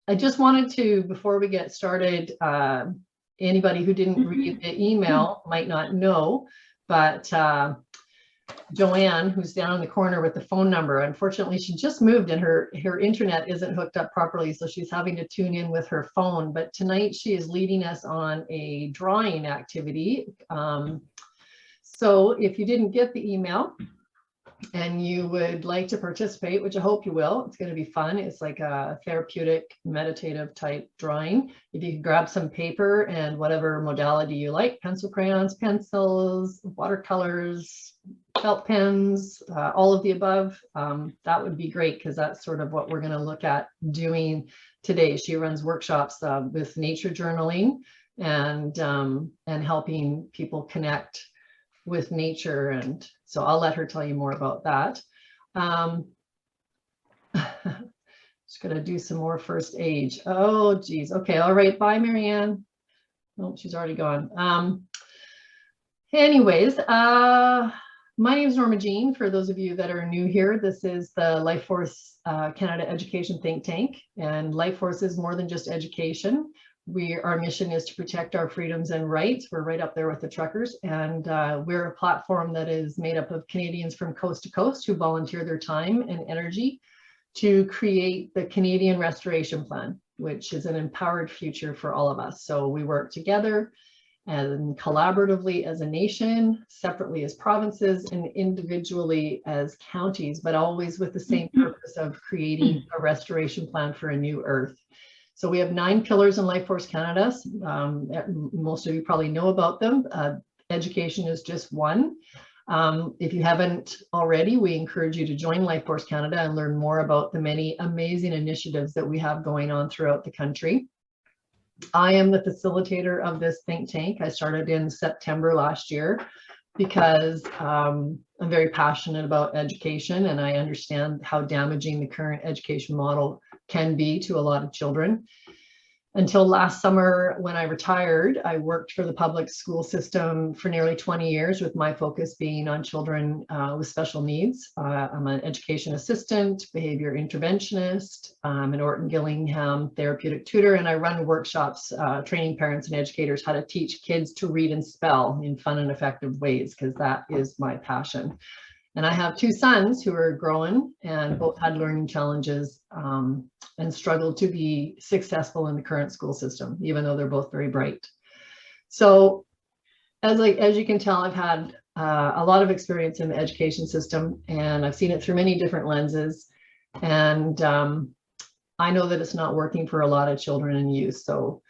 I just wanted to, before we get started, anybody who didn't read the email might not know, but Joanne, who's down in the corner with the phone number, unfortunately, she just moved and her internet isn't hooked up properly, so she's having to tune in with her phone. But tonight she is leading us on a drawing activity. So if you didn't get the email and you would like to participate, which I hope you will, it's going to be fun. It's like a therapeutic, meditative type drawing. If you can grab some paper and whatever modality you like, pencil, crayons, pencils, watercolors, felt pens, all of the above, that would be great, because that's sort of what we're going to look at doing today. She runs workshops with nature journaling and helping people connect with nature, and so I'll let her tell you more about that. Just gonna do some more first aid. Oh geez, okay, all right, bye Marianne. Oh, she's already gone. Anyways, my name is Norma Jean. For those of you that are new here, this is the Life Force Canada Education Think Tank, and Life Force is more than just education. Our mission is to protect our freedoms and rights. We're right up there with the truckers, and we're a platform that is made up of Canadians from coast to coast who volunteer their time and energy to create the Canadian Restoration Plan, which is an empowered future for all of us. So we work together and collaboratively as a nation, separately as provinces, and individually as counties, but always with the same purpose of creating a restoration plan for a new earth. So we have 9 pillars in Life Force Canada. Most of you probably know about them. Education is just one. If you haven't already, we encourage you to join Life Force Canada and learn more about the many amazing initiatives that we have going on throughout the country. I am the facilitator of this think tank. I started in September last year because I'm very passionate about education, and I understand how damaging the current education model can be to a lot of children. Until last summer, when I retired, I worked for the public school system for nearly 20 years, with my focus being on children with special needs. I'm an education assistant, behavior interventionist, I'm an Orton Gillingham therapeutic tutor, and I run workshops training parents and educators how to teach kids to read and spell in fun and effective ways, because that is my passion. And I have 2 sons who are growing and both had learning challenges and struggled to be successful in the current school system, even though they're both very bright. So as you can tell, I've had a lot of experience in the education system, and I've seen it through many different lenses. And I know that it's not working for a lot of children and youth. So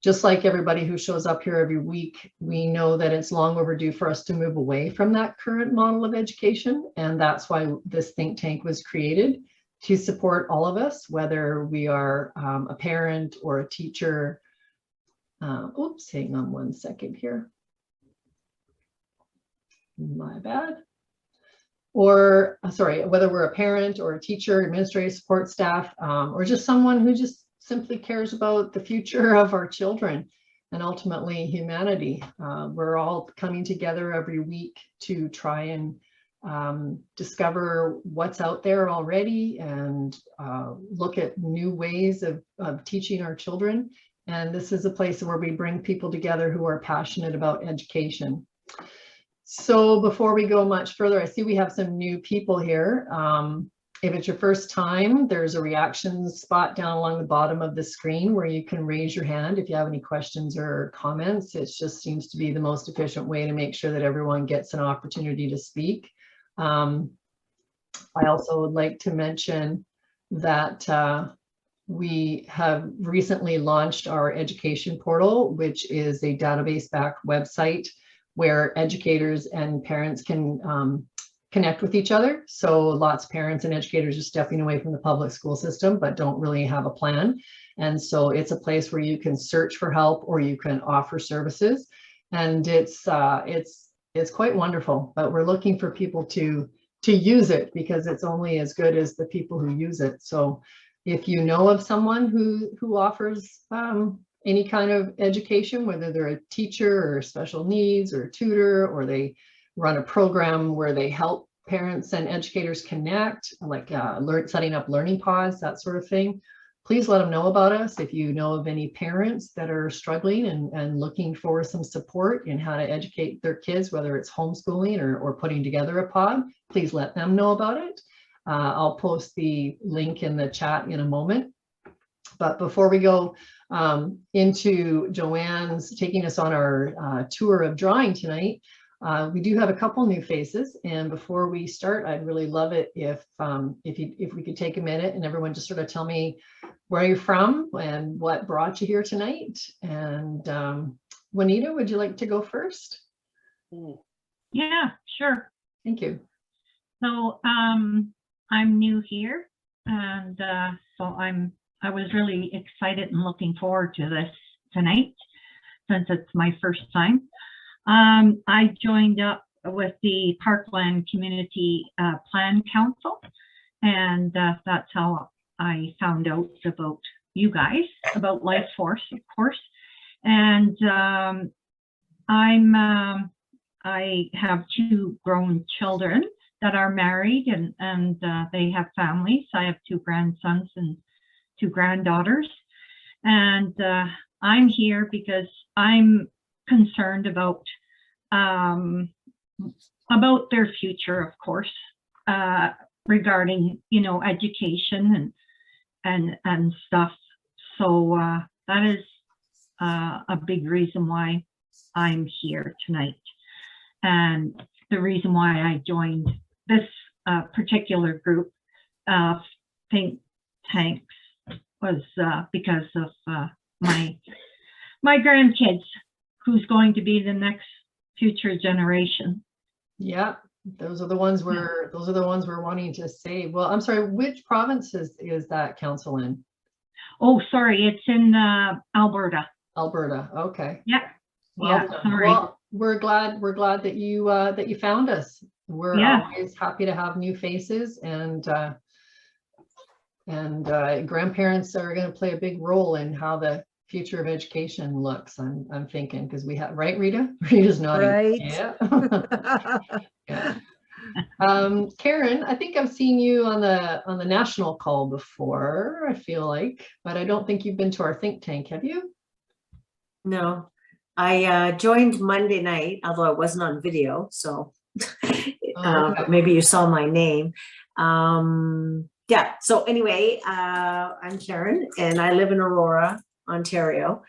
just like everybody who shows up here every week, we know that it's long overdue for us to move away from that current model of education. And that's why this think tank was created, to support all of us, whether we are a parent or a teacher. Oops, hang on one second here. My bad. Or sorry, whether we're a parent or a teacher, administrative support staff, or just someone who just simply cares about the future of our children and ultimately humanity. We're all coming together every week to try and discover what's out there already and look at new ways of teaching our children. And this is a place where we bring people together who are passionate about education. So before we go much further, I see we have some new people here. If it's your first time, there's a reactions spot down along the bottom of the screen where you can raise your hand if you have any questions or comments. It just seems to be the most efficient way to make sure that everyone gets an opportunity to speak. I also would like to mention that we have recently launched our education portal, which is a database-backed website where educators and parents can connect with each other. So lots of parents and educators are stepping away from the public school system, but don't really have a plan. And so it's a place where you can search for help or you can offer services. And it's quite wonderful, but we're looking for people to use it, because it's only as good as the people who use it. So if you know of someone who offers any kind of education, whether they're a teacher or special needs or a tutor, or they run a program where they help parents and educators connect, like setting up learning pods, that sort of thing, please let them know about us. If you know of any parents that are struggling and looking for some support in how to educate their kids, whether it's homeschooling or putting together a pod, please let them know about it. I'll post the link in the chat in a moment. But before we go into Joanne's taking us on our tour of drawing tonight, we do have a couple new faces, and before we start, I'd really love it if we could take a minute and everyone just sort of tell me where you're from and what brought you here tonight. And Juanita, would you like to go first? Yeah, sure. Thank you. So I'm new here, and so I was really excited and looking forward to this tonight, since it's my first time. I joined up with the Parkland Community Plan Council, and that's how I found out about you guys, about Life Force, of course. And I have 2 grown children that are married, and they have families. I have 2 grandsons and 2 granddaughters, and I'm here because I'm concerned about their future, of course, regarding, you know, education and stuff. So that is a big reason why I'm here tonight, and the reason why I joined this particular group of think tanks was because of my grandkids, who's going to be the next future generation. Yeah, those are the ones we're wanting to save. Well, I'm sorry, which province is that council in? Oh, sorry, it's in Alberta. Alberta. Okay. Yeah. Well yeah. done. Sorry. Well, we're glad that you found us. We're always happy to have new faces, and grandparents are going to play a big role in how the future of education looks. I'm thinking, because we have, right, Rita? Rita's nodding. Right. Yeah. Yeah. Karen, I think I've seen you on the national call before, I feel like, but I don't think you've been to our think tank, have you? No, I joined Monday night, although I wasn't on video, so Okay. maybe you saw my name. Yeah, so anyway, I'm Karen, and I live in Aurora, Ontario.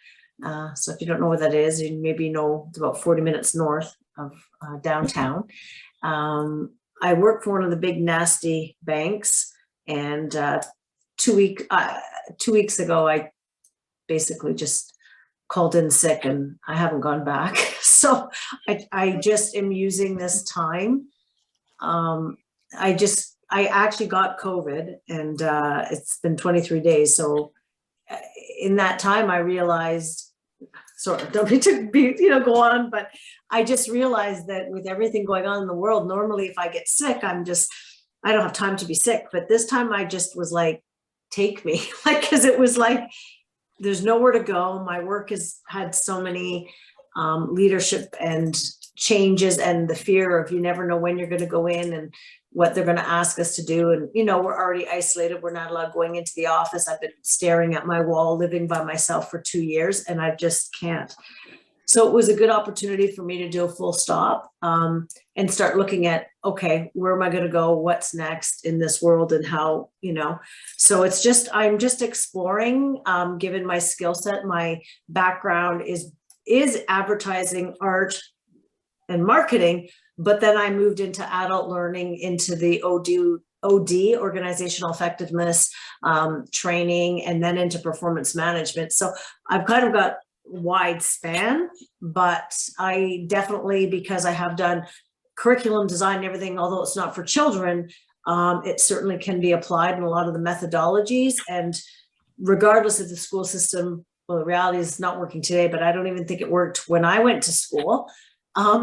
So if you don't know where that is, you maybe know it's about 40 minutes north of downtown. I work for one of the big nasty banks, and 2 weeks ago, I basically just called in sick, and I haven't gone back. So I just am using this time. I actually got COVID, and it's been 23 days. So in that time, I realized, sort of, don't be go on, but I just realized that with everything going on in the world, normally if I get sick, I don't have time to be sick. But this time I just was like, take me, like, because it was like, there's nowhere to go. My work has had so many leadership and changes, and the fear of you never know when you're going to go in and what they're going to ask us to do. And, you know, we're already isolated. We're not allowed going into the office. I've been staring at my wall, living by myself for 2 years, and I just can't. So it was a good opportunity for me to do a full stop and start looking at, okay, where am I going to go? What's next in this world, and how, you know? So it's just, I'm just exploring, given my skill set. My background is advertising, art, and marketing, but then I moved into adult learning, into the OD, organizational effectiveness training, and then into performance management. So I've kind of got wide span, but I definitely, because I have done curriculum design and everything, although it's not for children, it certainly can be applied in a lot of the methodologies. And regardless of the school system, well, the reality is it's not working today, but I don't even think it worked when I went to school.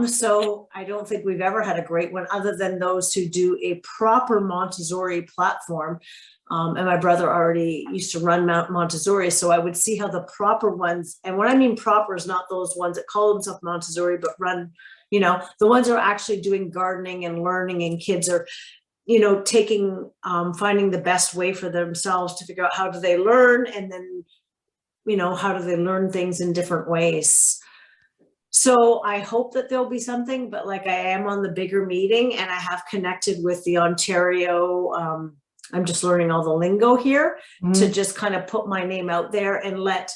So I don't think we've ever had a great one, other than those who do a proper Montessori platform. And my brother already used to run Montessori, so I would see how the proper ones, and what I mean proper is not those ones that call themselves Montessori, but run, you know, the ones that are actually doing gardening and learning, and kids are you know, taking, finding the best way for themselves to figure out how do they learn, and then, you know, how do they learn things in different ways. So I hope that there'll be something, but like I am on the bigger meeting and I have connected with the Ontario, I'm just learning all the lingo here to just kind of put my name out there and let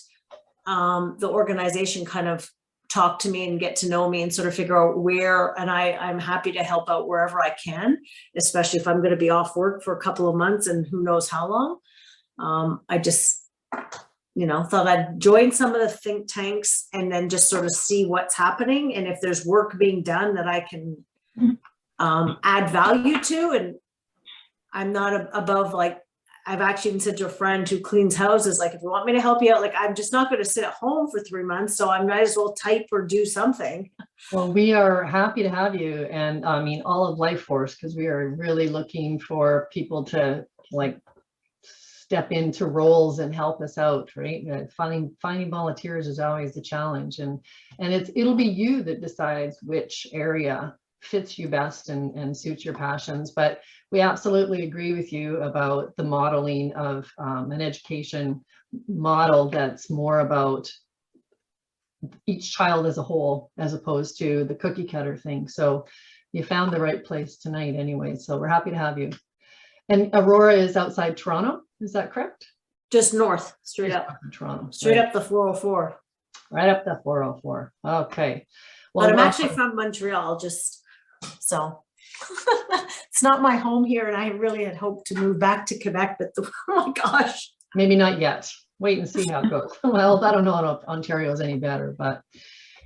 the organization kind of talk to me and get to know me and sort of figure out where, and I'm happy to help out wherever I can, especially if I'm going to be off work for a couple of months and who knows how long. I just, you know, thought I'd join some of the think tanks and then just sort of see what's happening. And if there's work being done that I can add value to, and I'm not above, like, I've actually even said to a friend who cleans houses, like, if you want me to help you out, like, I'm just not going to sit at home for 3 months. So I might as well type or do something. Well, we are happy to have you, and I mean, all of Life Force, because we are really looking for people to like step into roles and help us out, right? Finding volunteers is always the challenge, and it'll be you that decides which area fits you best and suits your passions. But we absolutely agree with you about the modeling of an education model that's more about each child as a whole, as opposed to the cookie cutter thing. So you found the right place tonight anyway, so we're happy to have you. And Aurora is outside Toronto, is that correct? Just north, straight Just up, north of Toronto, straight right. up the 404. Right up the 404. Okay. Well, But I'm actually from Montreal, just so it's not my home here, and I really had hoped to move back to Quebec, but oh my gosh. maybe not yet. Wait and see how it goes. Well, I don't know if Ontario is any better, but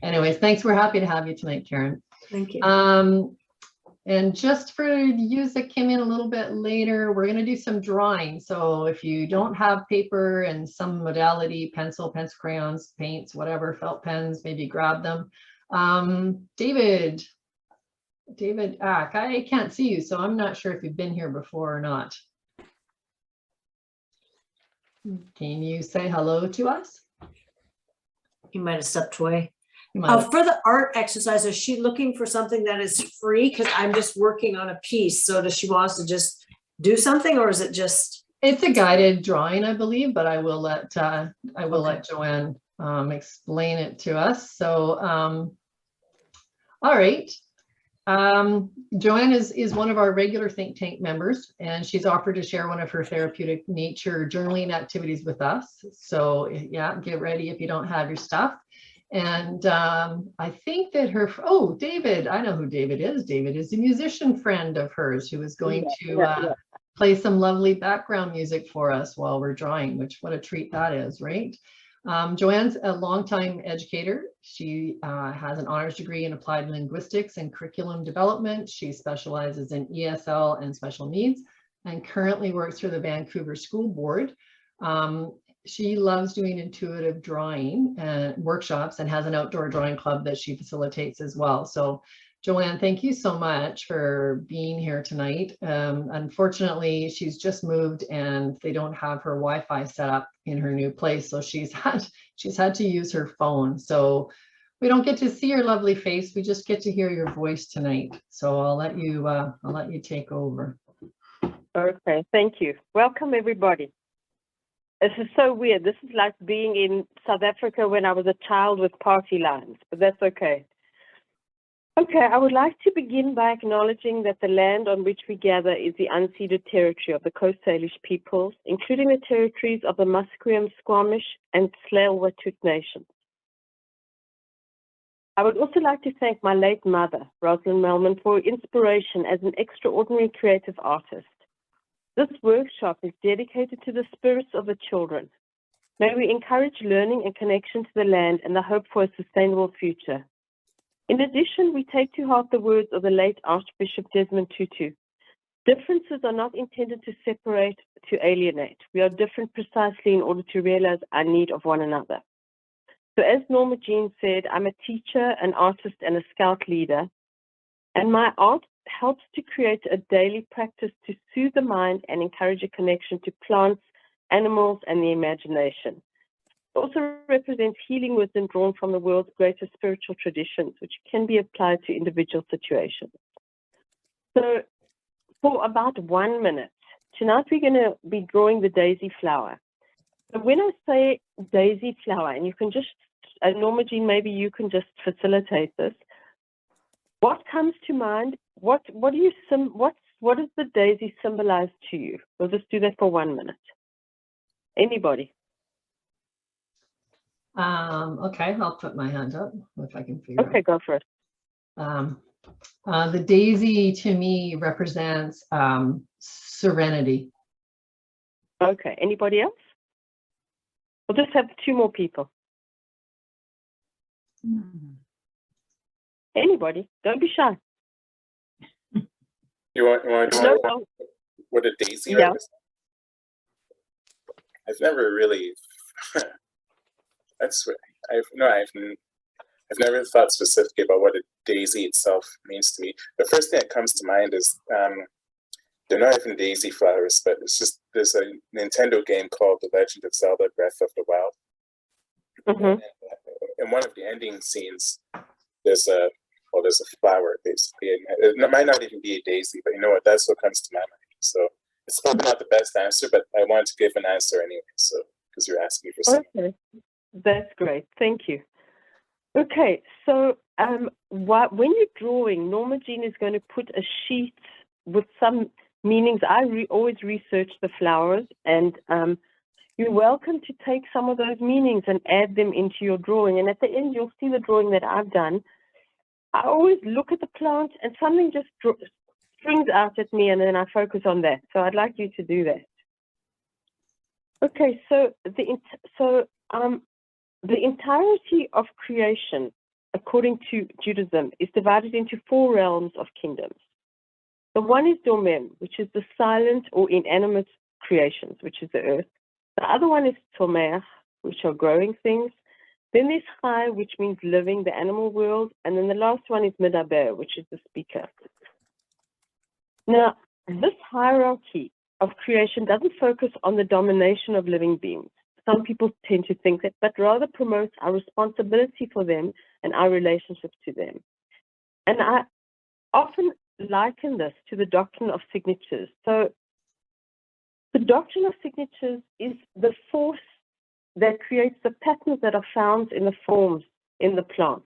anyways, thanks. We're happy to have you tonight, Karen. Thank you. And just for you that came in a little bit later, we're going to do some drawing. So if you don't have paper and some modality, pencil, crayons, paints, whatever, felt pens, maybe grab them. David Ack, I can't see you, so I'm not sure if you've been here before or not. Can you say hello to us? You might have stepped away. For the art exercise, is she looking for something that is free? Because I'm just working on a piece. So does she want us to just do something, or is it just? It's a guided drawing, I believe, but I will let let Joanne explain it to us. So, all right. Joanne is one of our regular think tank members, and she's offered to share one of her therapeutic nature journaling activities with us. So yeah, get ready if you don't have your stuff. And I think that David, I know who David is. David is a musician friend of hers who is going to play some lovely background music for us while we're drawing, which what a treat that is, right? Joanne's a longtime educator. She has an honors degree in applied linguistics and curriculum development. She specializes in ESL and special needs and currently works for the Vancouver School Board. She loves doing intuitive drawing and workshops and has an outdoor drawing club that she facilitates as well. So Joanne, thank you so much for being here tonight. Unfortunately, she's just moved and they don't have her Wi-Fi set up in her new place. So she's had to use her phone. So we don't get to see your lovely face. We just get to hear your voice tonight. So I'll let you take over. Okay, thank you. Welcome everybody. This is so weird. This is like being in South Africa when I was a child with party lines, but that's okay. Okay, I would like to begin by acknowledging that the land on which we gather is the unceded territory of the Coast Salish peoples, including the territories of the Musqueam, Squamish, and Tsleil-Waututh nations. I would also like to thank my late mother, Rosalind Melman, for her inspiration as an extraordinary creative artist. This workshop is dedicated to the spirits of the children. May we encourage learning and connection to the land and the hope for a sustainable future. In addition, we take to heart the words of the late Archbishop Desmond Tutu. Differences are not intended to separate, to alienate. We are different precisely in order to realize our need of one another. So as Norma Jean said, I'm a teacher, an artist, and a scout leader. And my art helps to create a daily practice to soothe the mind and encourage a connection to plants, animals, and the imagination. It also represents healing wisdom drawn from the world's greatest spiritual traditions, which can be applied to individual situations. So for about 1 minute. Tonight we're going to be drawing the daisy flower. So when I say daisy flower, and you can just, Norma Jean, maybe you can just facilitate this. What comes to mind? What does the daisy symbolize to you? We'll just do that for 1 minute. Anybody? Okay, I'll put my hand up if I can figure Okay, go for it. The daisy to me represents serenity. Okay, anybody else? We'll just have 2 more people. Anybody? Don't be shy. You want to No, know no. what a daisy Yeah. represents? I've never really. That's what I've never thought specifically about what a daisy itself means to me. The first thing that comes to mind is they're not even daisy flowers, but it's just there's a Nintendo game called The Legend of Zelda: Breath of the Wild. Mm-hmm. In one of the ending scenes, there's a flower basically, and it might not even be a daisy, but you know what? That's what comes to my mind. So it's probably not the best answer, but I wanted to give an answer anyway. So because you're asking me for something. Okay, that's great. Thank you. Okay, so when you're drawing, Norma Jean is going to put a sheet with some meanings. I always research the flowers, and you're welcome to take some of those meanings and add them into your drawing. And at the end, you'll see the drawing that I've done. I always look at the plant, and something just springs out at me, and then I focus on that. So I'd like you to do that. Okay, so the entirety of creation, according to Judaism, is divided into 4 realms of kingdoms. The one is Domem, which is the silent or inanimate creations, which is the earth. The other one is Tomer, which are growing things. Then there's Chai, which means living, the animal world. And then the last one is Medaber, which is the speaker. Now, this hierarchy of creation doesn't focus on the domination of living beings. Some people tend to think that, but rather promotes our responsibility for them and our relationship to them. And I often liken this to the doctrine of signatures. So the doctrine of signatures is the force that creates the patterns that are found in the forms in the plants.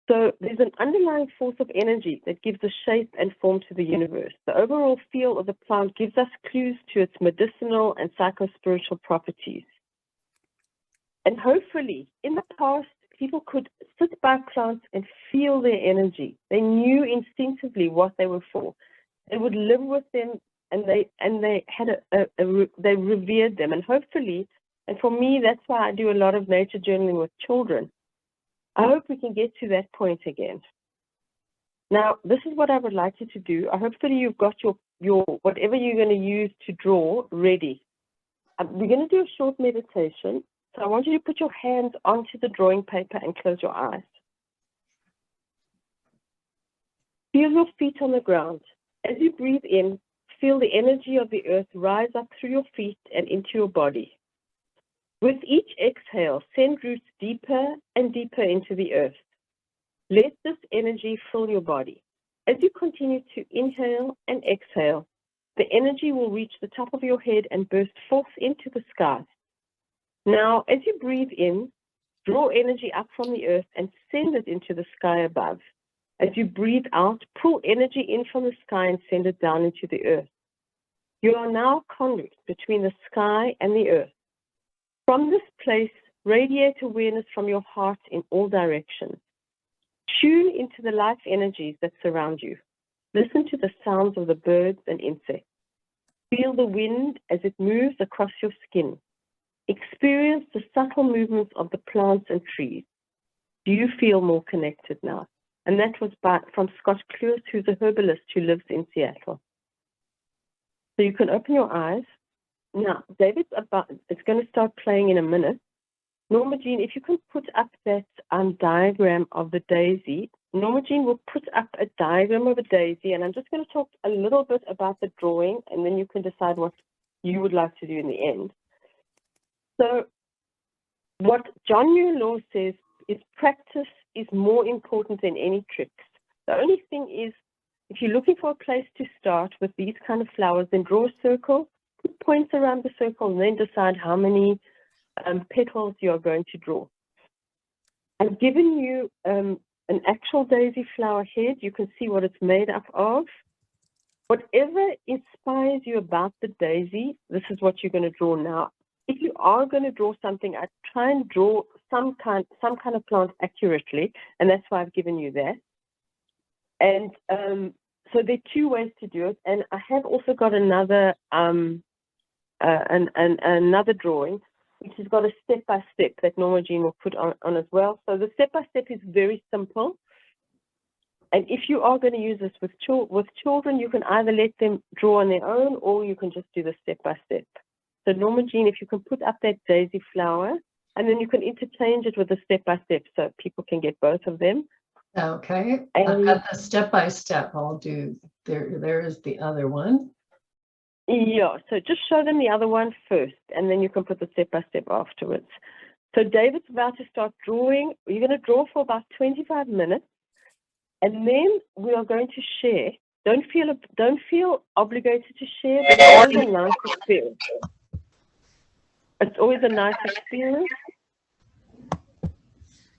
So there's an underlying force of energy that gives a shape and form to the universe. The overall feel of the plant gives us clues to its medicinal and psychospiritual properties. And hopefully, in the past, people could sit by plants and feel their energy. They knew instinctively what they were for. They would live with them, and they had they revered them. And hopefully, and for me, that's why I do a lot of nature journaling with children. I hope we can get to that point again. Now, this is what I would like you to do. Hopefully you've got your whatever you're going to use to draw ready. We're going to do a short meditation. So I want you to put your hands onto the drawing paper and close your eyes. Feel your feet on the ground. As you breathe in, feel the energy of the earth rise up through your feet and into your body. With each exhale, send roots deeper and deeper into the earth. Let this energy fill your body. As you continue to inhale and exhale, the energy will reach the top of your head and burst forth into the sky. Now, as you breathe in, draw energy up from the earth and send it into the sky above. As you breathe out, pull energy in from the sky and send it down into the earth. You are now a conduit between the sky and the earth. From this place, radiate awareness from your heart in all directions. Tune into the life energies that surround you. Listen to the sounds of the birds and insects. Feel the wind as it moves across your skin. Experience the subtle movements of the plants and trees. Do you feel more connected now? And that was from Scott Cluess, who's a herbalist who lives in Seattle. So you can open your eyes. Now, David's it's going to start playing in a minute. Norma Jean, if you can put up that diagram of the daisy. Norma Jean will put up a diagram of a daisy, and I'm just going to talk a little bit about the drawing, and then you can decide what you would like to do in the end. So what John Muir Law says is practice is more important than any tricks. The only thing is if you're looking for a place to start with these kind of flowers, then draw a circle, put points around the circle, and then decide how many petals you're going to draw. I've given you an actual daisy flower head. You can see what it's made up of. Whatever inspires you about the daisy, this is what you're going to draw now. If you are going to draw something, I try and draw some kind of plant accurately, and that's why I've given you that. And so there are 2 ways to do it. And I have also got another another drawing, which has got a step-by-step that Norma Jean will put on as well. So the step-by-step is very simple. And if you are going to use this with children, you can either let them draw on their own, or you can just do the step-by-step. So Norma Jean, if you can put up that daisy flower, and then you can interchange it with the step-by-step so people can get both of them. Okay, I've got the step-by-step. I'll do, there is the other one. Yeah, so just show them the other one first, and then you can put the step-by-step afterwards. So David's about to start drawing. You're going to draw for about 25 minutes, and then we are going to share. Don't feel obligated to share, but it's always a nice experience. It's always a nice experience.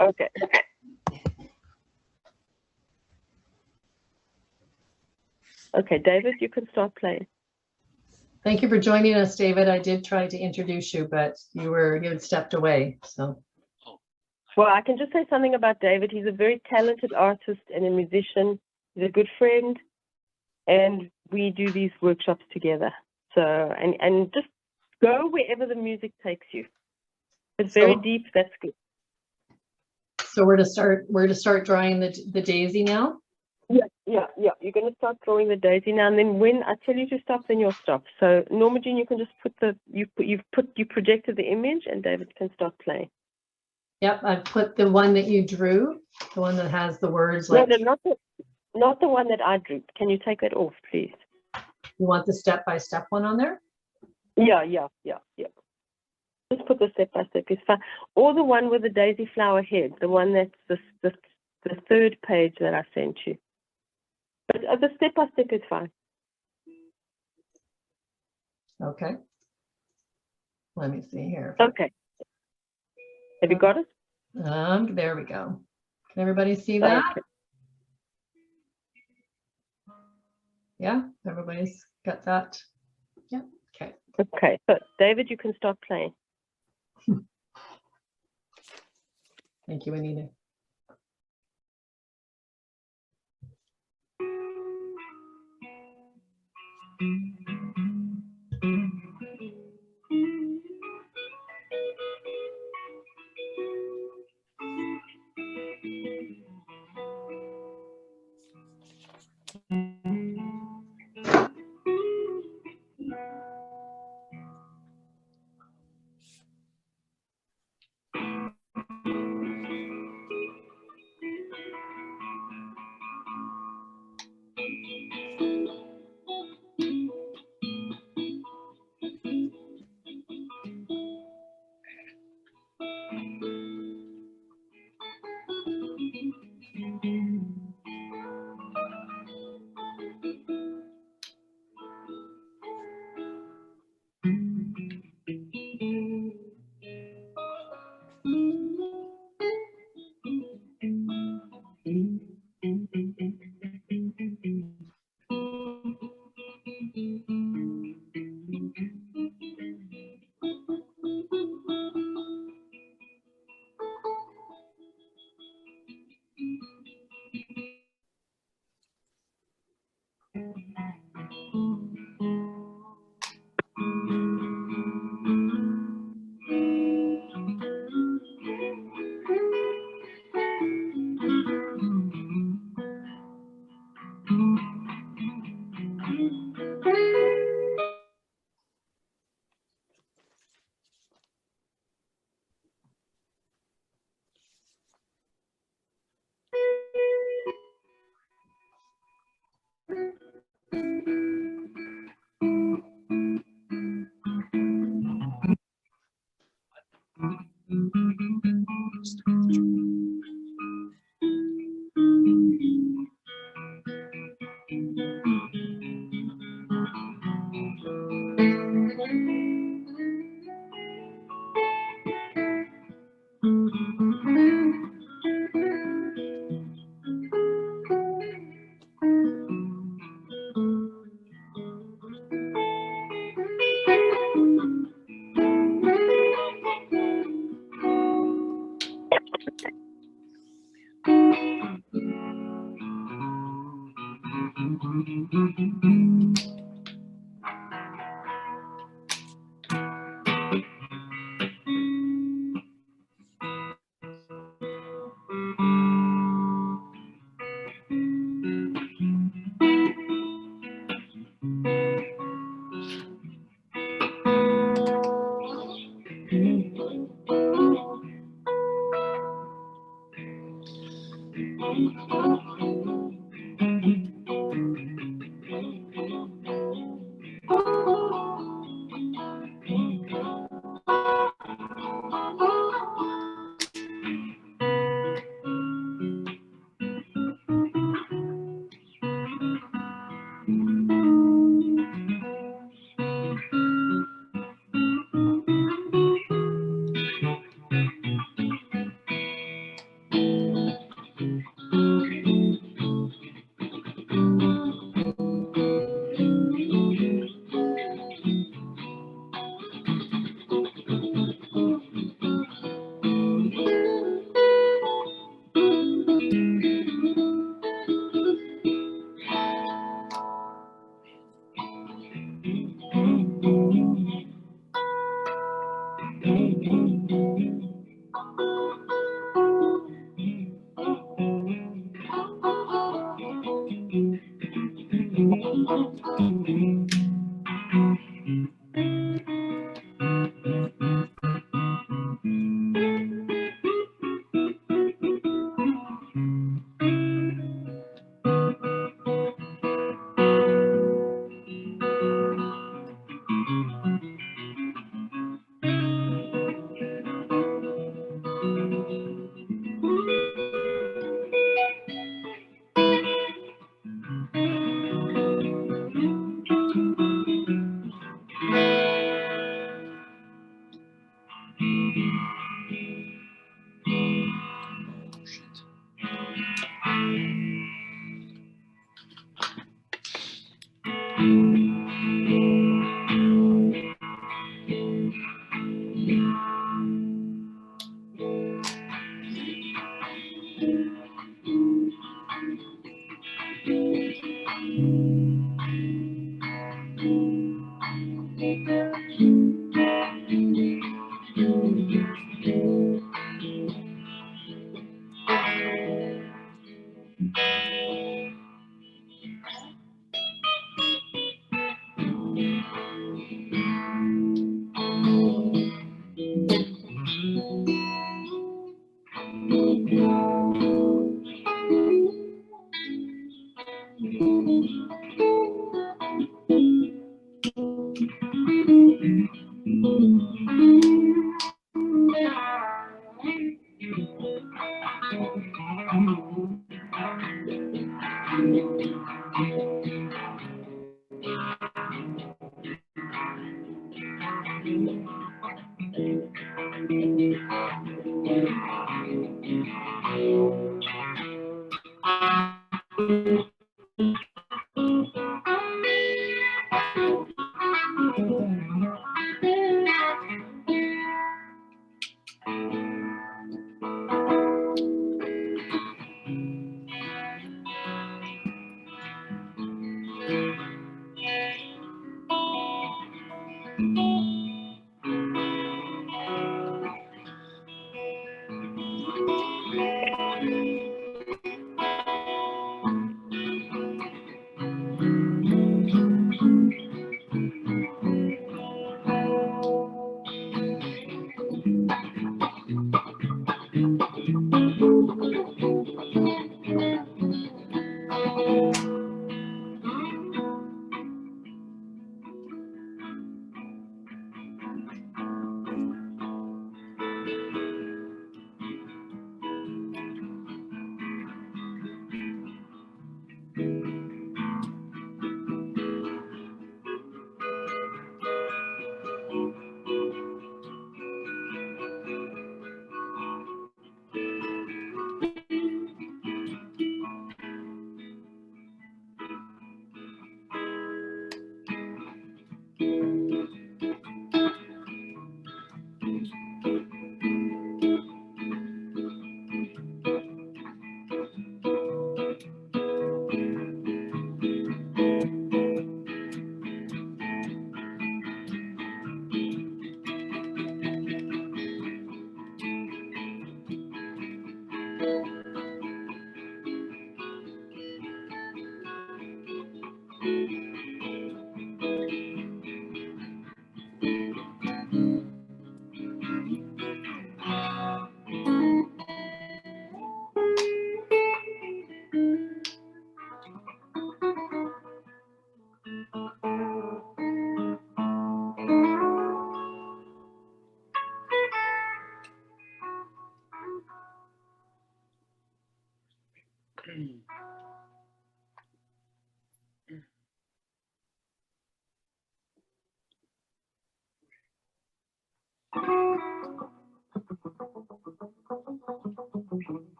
Okay. Okay, David, you can start playing. Thank you for joining us, David. I did try to introduce you, but you had stepped away, so. Well, I can just say something about David. He's a very talented artist and a musician. He's a good friend, and we do these workshops together. So, and just go wherever the music takes you. If it's very deep, that's good. So we're to start drawing the daisy now? Yeah. You're going to start drawing the daisy now, and then when I tell you to stop, then you'll stop. So Norma Jean, you can just put you projected the image, and David can start playing. Yep, I've put the one that you drew, the one that has the words like. No, not the one that I drew. Can you take that off, please? You want the step-by-step one on there? Yeah. Just put the step-by-step, it's fine. Or the one with the daisy flower head, the one that's the 3rd page that I sent you. But the step-by-step is fine. Okay. Let me see here. Okay. Have you got it? There we go. Can everybody see that? Okay. Yeah, everybody's got that. Yeah, okay. Okay, so David, you can start playing. Thank you, Anita.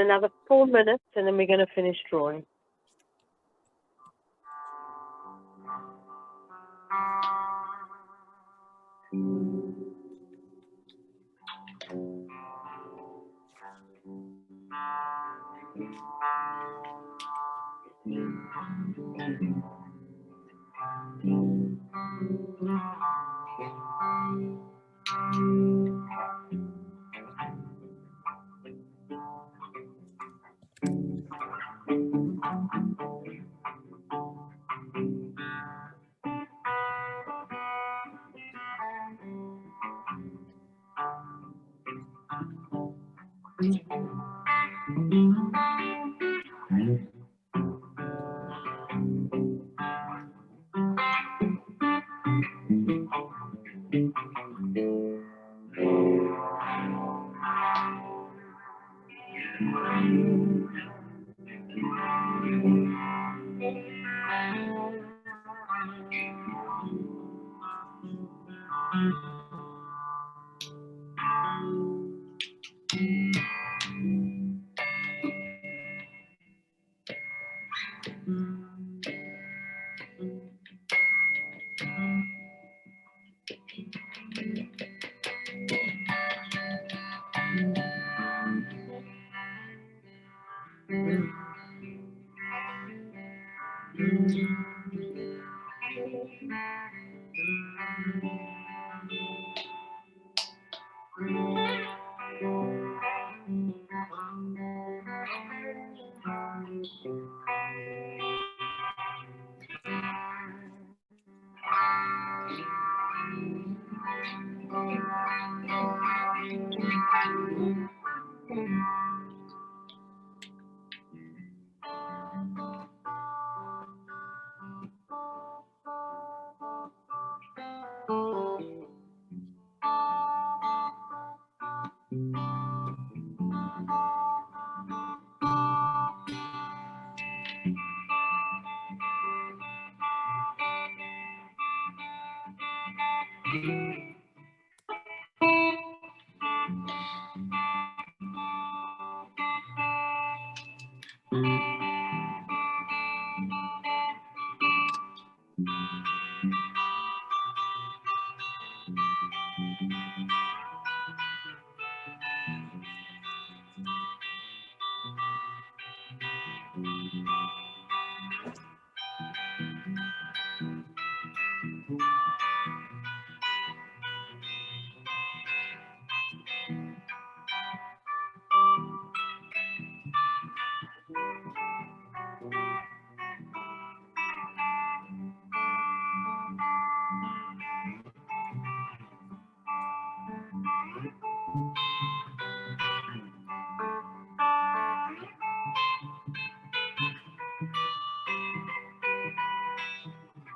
another 4 minutes, and then we're going to finish drawing.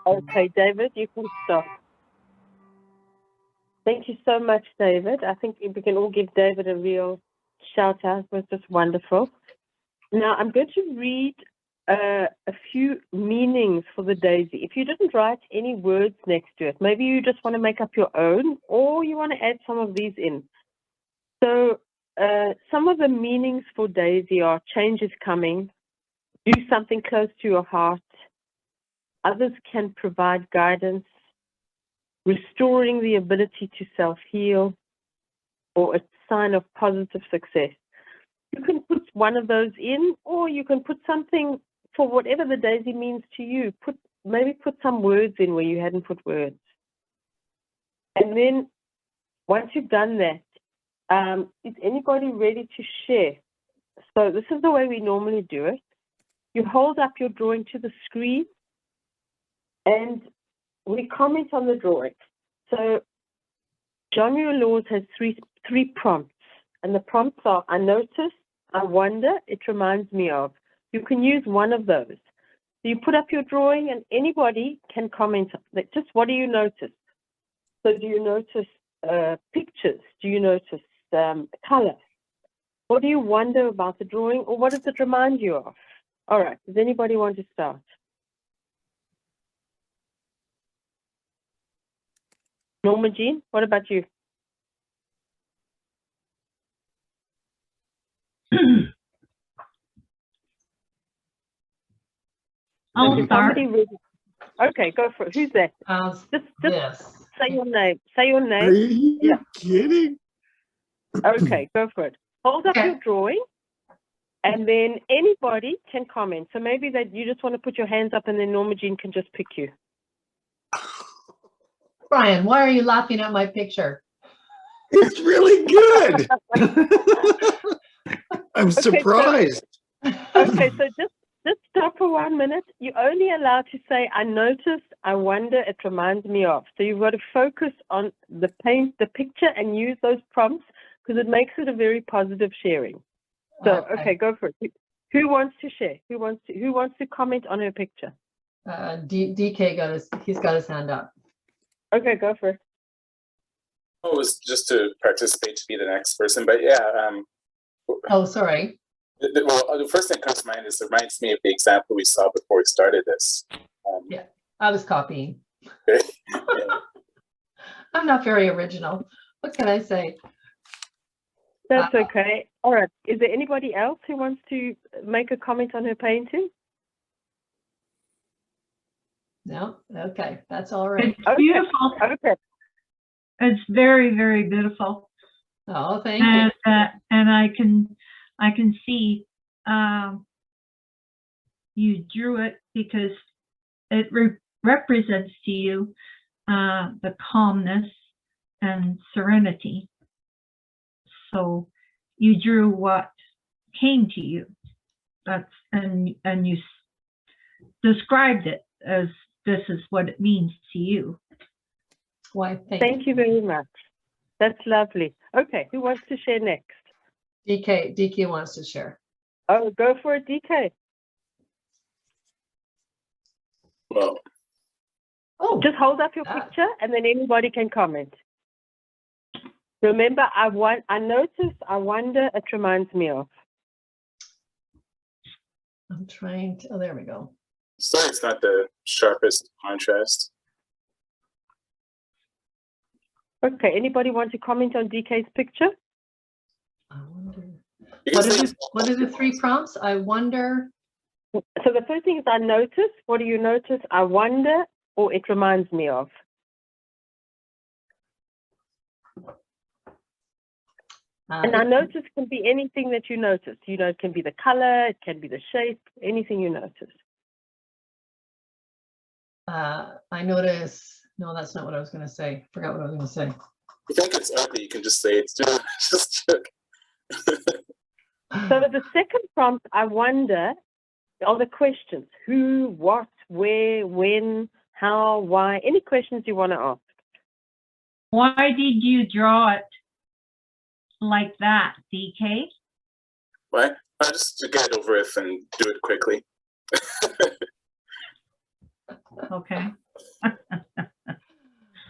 Okay, David, you can stop. Thank you so much, David. I think we can all give David a real shout out. It was just wonderful. Now, I'm going to read a few meanings for the daisy. If you didn't write any words next to it, maybe you just want to make up your own, or you want to add some of these in. So some of the meanings for daisy are: change is coming, do something close to your heart, others can provide guidance, restoring the ability to self-heal, or a sign of positive success. You can put one of those in, or you can put something for whatever the daisy means to you. Maybe put some words in where you hadn't put words. And then once you've done that, is anybody ready to share? So this is the way we normally do it. You hold up your drawing to the screen and we comment on the drawing. So John Muir Laws has three prompts, and the prompts are: I notice, I wonder, it reminds me of. You can use one of those. So you put up your drawing and anybody can comment on it. Just what do you notice? So do you notice pictures? Do you notice color? What do you wonder about the drawing, or what does it remind you of? All right, does anybody want to start? Norma Jean, what about you? I'll Is start. somebody ready? Okay, go for it. Who's that? Just Yes. say your name. Say your Are name. you Yeah. kidding? Okay, go for it. Hold up Okay. your drawing, and then anybody can comment. So maybe that you just want to put your hands up, and then Norma Jean can just pick you. Brian, why are you laughing at my picture? It's really good. I'm so- surprised. Okay, so just stop for 1 minute. You're only allowed to say, I noticed, I wonder, it reminds me of. So you've got to focus on the picture and use those prompts because it makes it a very positive sharing. So, okay, go for it. Who wants to share? Who wants to comment on her picture? DK he's got his hand up. Okay, go for it. Oh, it was just to participate to be the next person, but yeah. Oh, sorry. Well, the first thing that comes to mind is it reminds me of the example we saw before we started this. Yeah. I was copying. Yeah. I'm not very original. What can I say? That's okay. All right. Is there anybody else who wants to make a comment on her painting? No? Okay. That's all right. It's beautiful. Okay. It's very, very beautiful. Oh, thank you. And I can see you drew it because it represents to you the calmness and serenity. So you drew what came to you. And you described it as this is what it means to you. Why, Thank you very much. That's lovely. Okay, who wants to share next? DK wants to share. Oh, go for it, DK. Well, Oh, Just hold up your picture and then anybody can comment. Remember, I noticed, I wonder, it reminds me of. I'm trying to, oh, there we go. sorry, it's not the sharpest contrast. Okay, anybody want to comment on DK's picture? I wonder. You can say What are the three prompts? I wonder. So the first thing is I notice. What do you notice? I wonder, or it reminds me of. And I notice can be anything that you notice. You know, it can be the color, it can be the shape, anything you notice. I notice, no, that's not what I was going to say. Forgot what I was going to say. you think it's ugly, you can just say it's just So the second prompt, I wonder, are the questions. Who, what, where, when, how, why, any questions you want to ask. Why did you draw it like that, DK? What? I just to get it over with and do it quickly. Okay.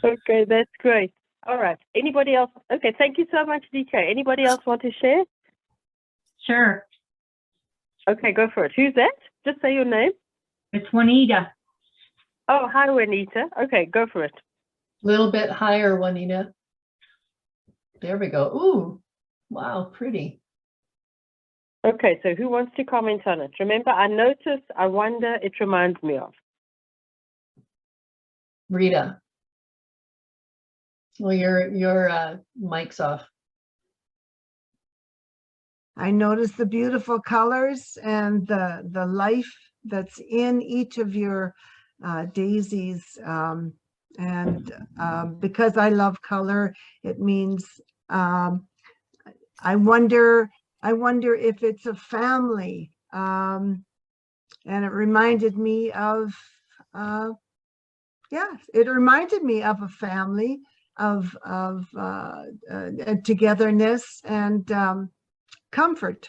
Okay, that's great. All right. Anybody else? Okay, thank you so much, DK. Anybody else want to share? Sure. Okay, go for it. Who's that? Just say your name. It's Juanita. Oh, hi, Juanita. Okay, go for it. A little bit higher, Juanita. There we go. Ooh, wow, pretty. Okay, so who wants to comment on it? Remember, I notice, I wonder, it reminds me of. Rita. Well, your mic's off. I notice the beautiful colors and the life that's in each of your daisies. Because I love color, it means I wonder if it's a family. And it reminded me of it reminded me of a family, of togetherness and comfort.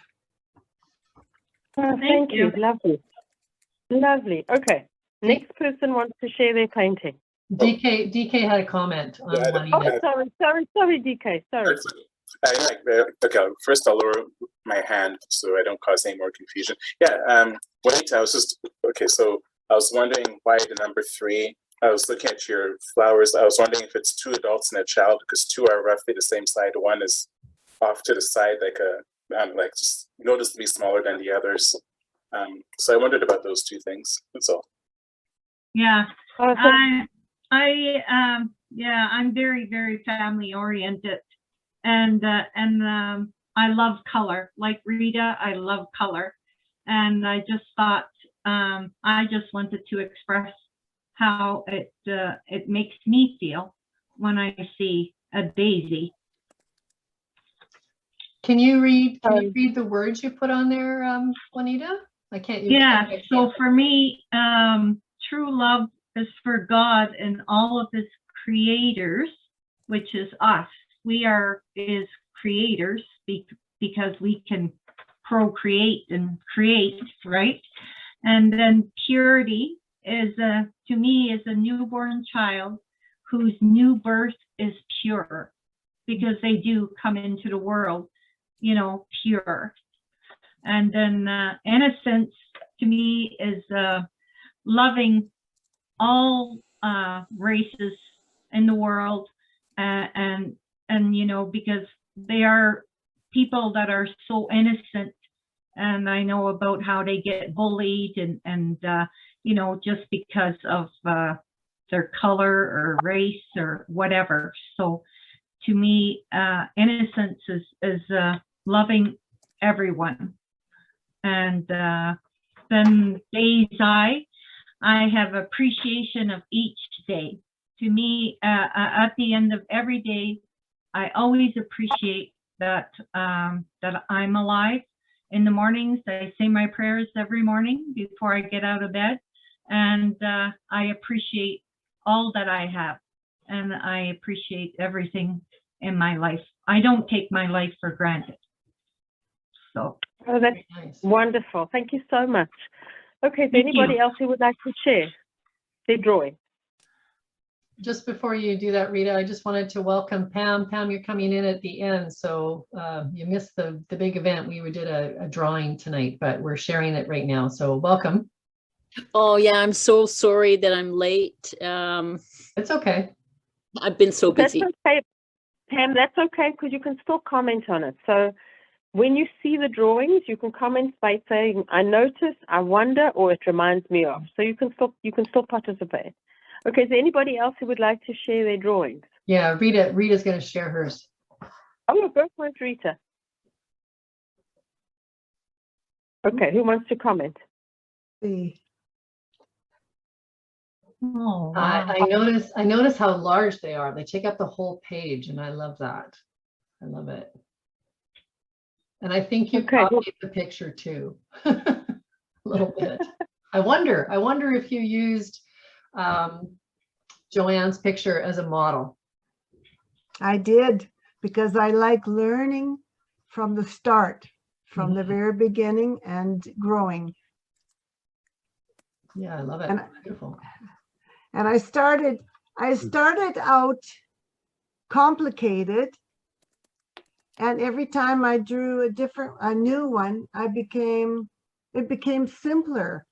Oh, thank you. Lovely. Lovely. Okay. Next person wants to share their painting. DK had a comment on Yeah, Juanita. Oh, sorry, DK. Sorry. Okay, first I'll lower my hand so I don't cause any more confusion. Yeah, wait, I was just, okay, so I was wondering why the number 3. I was looking at your flowers. I was wondering if it's 2 adults and a child, because 2 are roughly the same side. One is off to the side, like just noticeably smaller than the others. So I wondered about those two things. That's all. Yeah, So yeah, I'm very, very family oriented, and I love color. Like Rita, I love color, and I just thought I just wanted to express how it makes me feel when I see a daisy. Can you read the words you put on there, Juanita? I can't. Yeah, so for me, true love is for God and all of his creators, which is us. We are his creators because we can procreate and create, right? And then purity is to me is a newborn child whose new birth is pure, because they do come into the world, you know, pure. And then innocence to me is loving all races in the world, and you know, because they are people that are so innocent, and I know about how they get bullied and you know, just because of their color or race or whatever. So to me, innocence is loving everyone. And then days I have appreciation of each day. To me, at the end of every day, I always appreciate that that I'm alive. In the mornings, I say my prayers every morning before I get out of bed, and I appreciate all that I have, and I appreciate everything in my life. I don't take my life for granted. So. Oh, that's Nice. wonderful. Thank you so much. Okay, is there Thank anybody you. else who would like to share their drawing? Just before you do that, Rita, I just wanted to welcome Pam. Pam, you're coming in at the end, so you missed the big event. We did a drawing tonight, but we're sharing it right now, so welcome. Oh yeah, I'm so sorry that I'm late. It's okay. I've been so That's busy. okay, Pam, that's okay, because you can still comment on it. So when you see the drawings, you can comment by saying, I notice, I wonder, or it reminds me of. So you can still participate. Okay, is there anybody else who would like to share their drawings? Yeah, Rita's going to share hers. Oh, go for it, Rita. Okay, who wants to comment? See. Oh, wow. I notice how large they are. They take up the whole page, and I love that. I love it. And I think you Okay. copied the picture too, a little bit. I wonder if you used Joanne's picture as a model. I did, because I like learning from the start, from the very beginning and growing. Yeah, I love it. And- Beautiful. And I started out complicated, and every time I drew a new one, it became simpler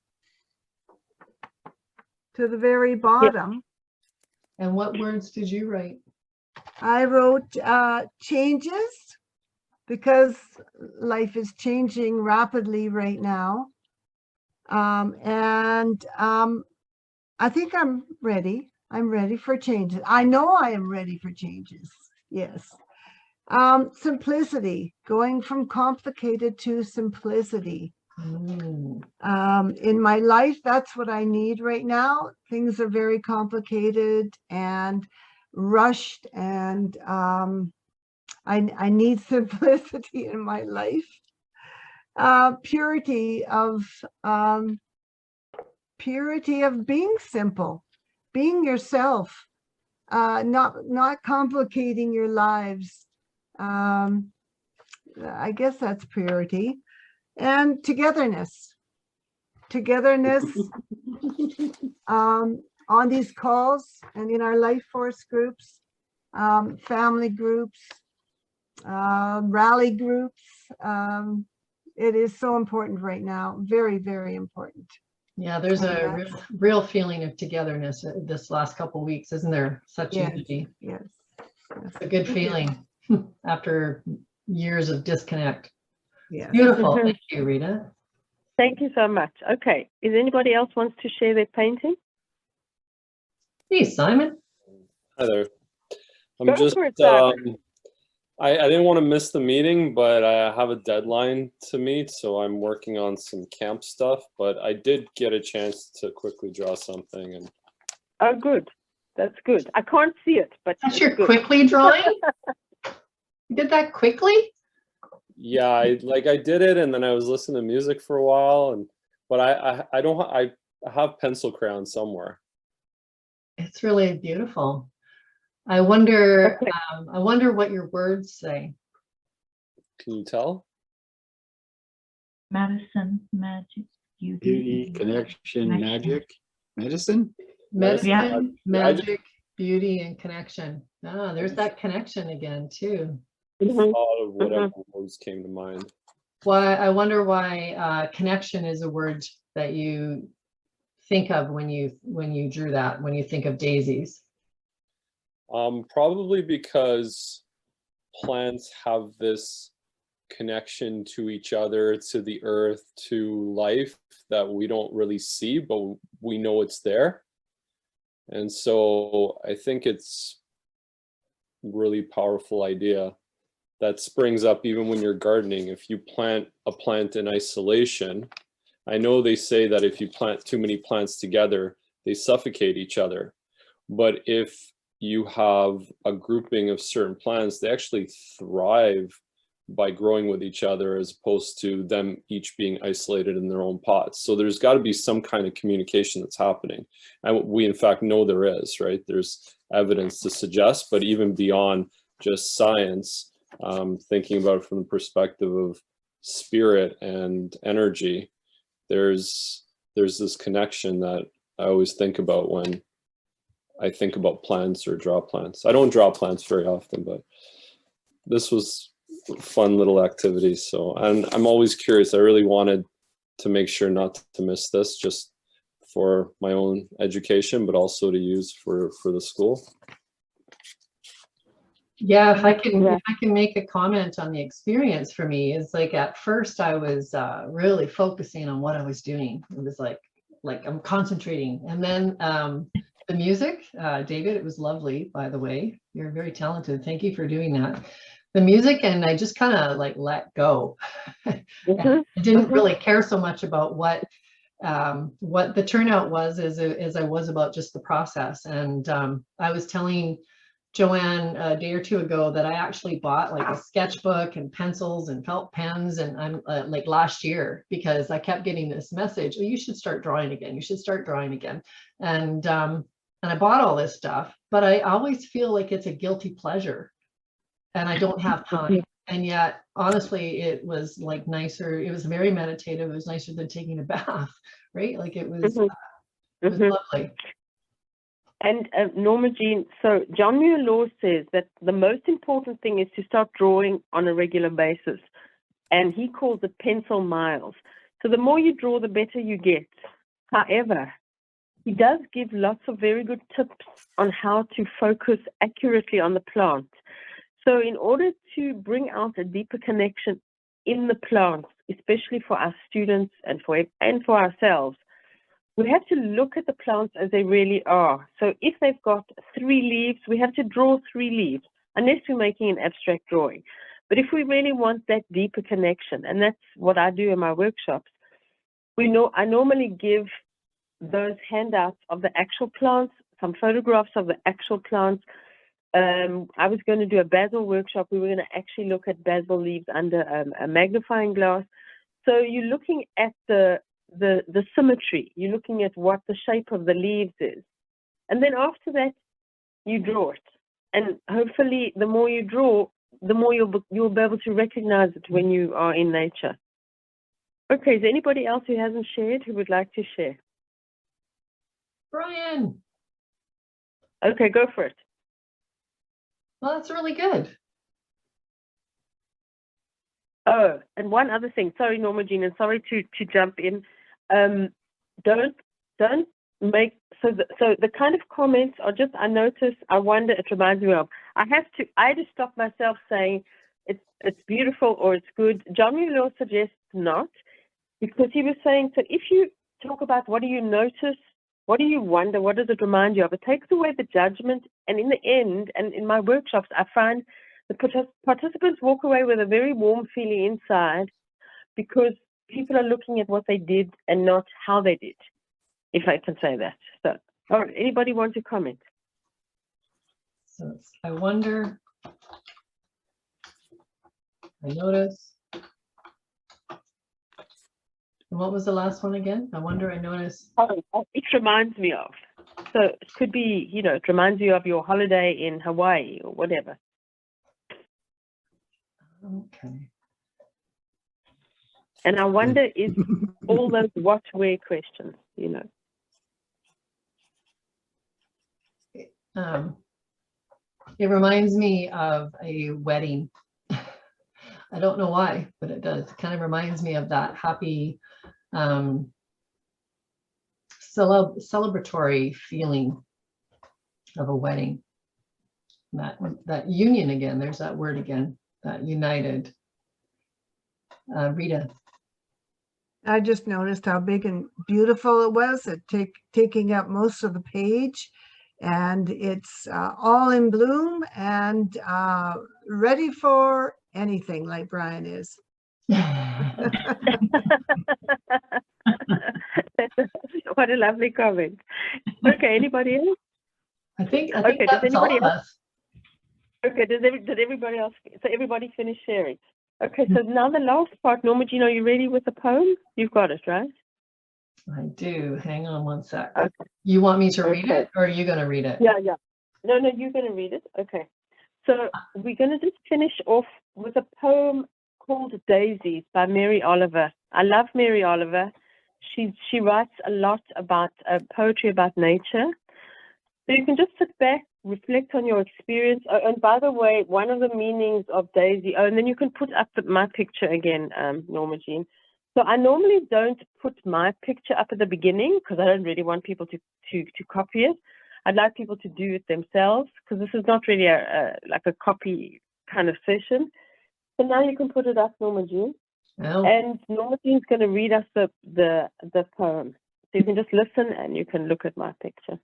to the very bottom. And what words did you write? I wrote changes, because life is changing rapidly right now. I think I'm ready. I'm ready for changes. I know I am ready for changes. Yes. Simplicity, going from complicated to simplicity. Mm. In my life, that's what I need right now. Things are very complicated and rushed, and I need simplicity in my life. Purity of being simple, being yourself, not complicating your lives. I guess that's purity. And togetherness on these calls and in our life force groups, family groups, rally groups. It is so important right now. Very, very important. Yeah, there's a real feeling of togetherness this last couple of weeks, isn't there? Such Yes, unity. yes. It's a good feeling after years of disconnect. Yes. Beautiful. Thank you, Rita. Thank you so much. Okay. Is anybody else wants to share their painting? Hey, Simon. Hi there. I'm Go just, for it, Simon. I didn't want to miss the meeting, but I have a deadline to meet, so I'm working on some camp stuff, but I did get a chance to quickly draw something. And Oh, good. That's good. I can't see it, but That's it's your good. quickly drawing? You did that quickly? yeah, I did it, and then I was listening to music for a while, and but I don't I have pencil crayon somewhere. It's really beautiful. I wonder, Okay. I wonder what your words say. Can you tell? Medicine, magic, Beauty, connection, magic, medicine. Medicine, Yeah. magic, beauty, and connection. Ah, there's that connection again too. Mhm. Thought of whatever words came to mind. Why, I wonder why connection is a word that you think of when you drew that, when you think of daisies. Probably because plants have this connection to each other, to the earth, to life that we don't really see, but we know it's there. And so I think it's a really powerful idea that springs up even when you're gardening. If you plant a plant in isolation, I know they say that if you plant too many plants together, they suffocate each other. But if you have a grouping of certain plants, they actually thrive by growing with each other as opposed to them each being isolated in their own pots. So there's got to be some kind of communication that's happening. And we in fact know there is, right? There's evidence to suggest, but even beyond just science, thinking about it from the perspective of spirit and energy, there's this connection that I always think about when I think about plants or draw plants. I don't draw plants very often, but this was a fun little activity. So, and I'm always curious. I really wanted to make sure not to miss this, just for my own education, but also to use for the school. Yeah, if I can make a comment on the experience for me, is like at first I was really focusing on what I was doing. It was like I'm concentrating, and then the music, David, it was lovely, by the way. You're very talented. Thank you for doing that. The music, and I just kind of like let go. I didn't really care so much about what the turnout was as I was about just the process. And I was telling Joanne a day or two ago that I actually bought like a sketchbook and pencils and felt pens, and I'm like last year, because I kept getting this message, oh, you should start drawing again. You should start drawing again. And I bought all this stuff, but I always feel like it's a guilty pleasure and I don't have time. And yet, honestly, it was like nicer. It was very meditative. It was nicer than taking a bath, right? Like it was lovely. And Norma Jean, so John Muir Law says that the most important thing is to start drawing on a regular basis. And he calls it pencil miles. So the more you draw, the better you get. However, he does give lots of very good tips on how to focus accurately on the plant. So in order to bring out a deeper connection in the plants, especially for our students and for ourselves, we have to look at the plants as they really are. So if they've got 3 leaves, we have to draw 3 leaves, unless we're making an abstract drawing. But if we really want that deeper connection, and that's what I do in my workshops, I normally give those handouts of the actual plants, some photographs of the actual plants. I was going to do a basil workshop. We were going to actually look at basil leaves under a magnifying glass. So you're looking at the symmetry. You're looking at what the shape of the leaves is. And then after that, you draw it. And hopefully, the more you draw, the more you'll be able to recognize it when you are in nature. Okay, is there anybody else who hasn't shared who would like to share? Brian. Okay, go for it. Well, that's really good. Oh, and one other thing. Sorry, Norma Jean, and sorry to jump in. Don't make so the kind of comments are just, I notice, I wonder, it reminds me of. I had to stop myself saying it's beautiful or it's good. John Muir Law suggests not. because he was saying, so if you talk about what do you notice, what do you wonder, what does it remind you of, it takes away the judgment. And in the end, and in my workshops, I find the participants walk away with a very warm feeling inside, because people are looking at what they did and not how they did, if I can say that. So, all right, anybody want to comment? So it's, I wonder, I notice. And what was the last one again? I wonder, I notice. Oh, it reminds me of. So it could be, you know, it reminds you of your holiday in Hawaii or whatever. Okay. And I wonder, is all those what, where questions, you know. It reminds me of a wedding. I don't know why, but it does. It kind of reminds me of that happy, celebratory feeling of a wedding. That union again. There's that word again. That united. Rita. I just noticed how big and beautiful it was. It taking up most of the page, and it's all in bloom and ready for anything, like Brian is. What a lovely comment. Okay, anybody else? I think Okay, does that's all anybody of else? us. Okay, did everybody else, so everybody finish sharing? Okay, so now the last part, Norma Jean, are you ready with the poem? You've got it, right? I do. Hang on one sec. Okay. You want me to read Okay. it, or are you going to read it? Yeah. No, you're going to read it. Okay. So we're going to just finish off with a poem called Daisies by Mary Oliver. I love Mary Oliver. She writes a lot about poetry about nature. So you can just sit back, reflect on your experience. Oh, and by the way, one of the meanings of daisy, and then you can put up my picture again, Norma Jean. So I normally don't put my picture up at the beginning because I don't really want people to copy it. I'd like people to do it themselves, because this is not really like a copy kind of session. So now you can put it up, Norma Jean. Oh. And Norma Jean's going to read us the poem. So you can just listen and you can look at my picture.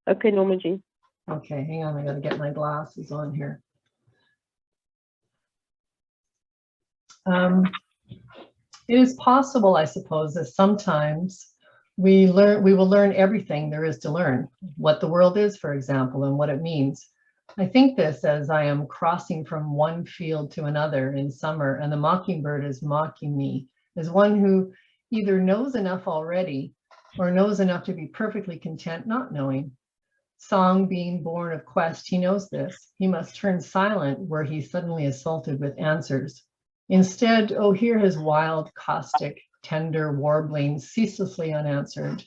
Okay, Norma Jean. Okay, hang on. I got to get my glasses on here. It is possible, I suppose, that sometimes we will learn everything there is to learn, what the world is, for example, and what it means. I think this as I am crossing from one field to another in summer, and the mockingbird is mocking me as one who either knows enough already or knows enough to be perfectly content not knowing. Song being born of quest, he knows this. He must turn silent were he suddenly assaulted with answers. Instead, oh, hear his wild, caustic, tender warbling, ceaselessly unanswered.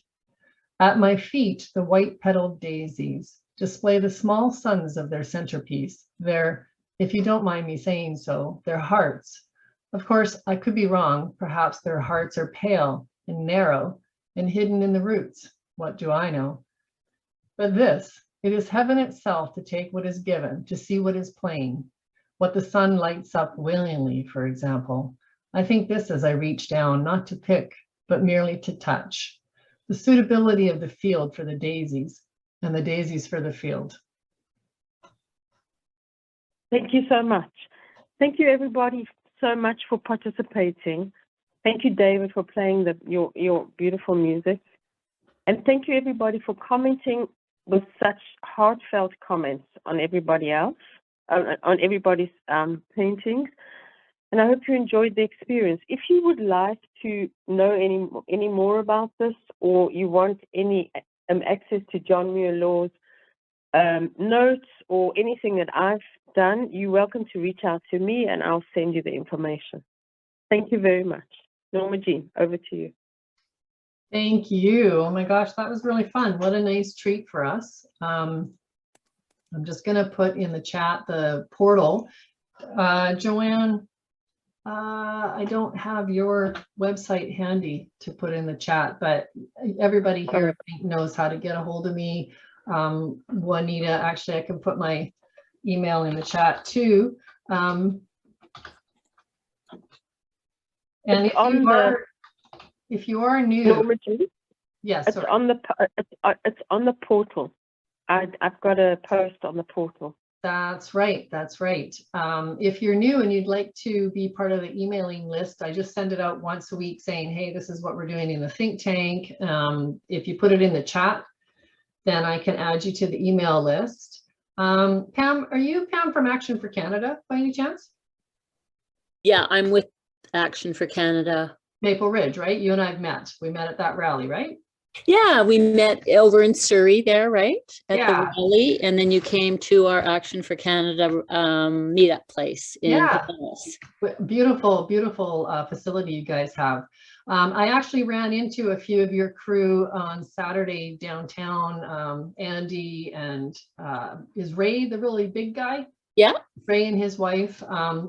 At my feet, the white-petaled daisies display the small suns of their centerpiece, their, if you don't mind me saying so, their hearts. Of course, I could be wrong. Perhaps their hearts are pale and narrow and hidden in the roots. What do I know? But this, it is heaven itself to take what is given, to see what is plain, what the sun lights up willingly, for example. I think this as I reach down, not to pick, but merely to touch. The suitability of the field for the daisies, and the daisies for the field. Thank you so much. Thank you, everybody, so much for participating. Thank you, David, for playing your beautiful music. And thank you, everybody, for commenting with such heartfelt comments on everybody else, on everybody's paintings. And I hope you enjoyed the experience. If you would like to know any more about this, or you want any access to John Muir Law's notes or anything that I've done, you're welcome to reach out to me and I'll send you the information. Thank you very much. Norma Jean, over to you. Thank you. Oh my gosh, that was really fun. What a nice treat for us. I'm just going to put in the chat the portal. Joanne, I don't have your website handy to put in the chat, but everybody here I think knows how to get a hold of me. Juanita, actually, I can put my email in the chat too. And if you are if you are new, Norma Jean, yes, it's sorry. on the it's on the portal. I've got a post on the portal. That's right. That's right. If you're new and you'd like to be part of the emailing list, I just send it out once a week saying, hey, this is what we're doing in the think tank. If you put it in the chat, then I can add you to the email list. Pam, are you Pam from Action for Canada by any chance? Yeah, I'm with Action for Canada. Maple Ridge, right? You and I have met. We met at that rally, right? Yeah, we met over in Surrey there, right? At Yeah. the rally, and then you came to our Action for Canada meetup place in Yeah. Dallas. Beautiful, beautiful facility you guys have. I actually ran into a few of your crew on Saturday downtown. Andy and is Ray the really big guy? Yeah. Ray and his wife.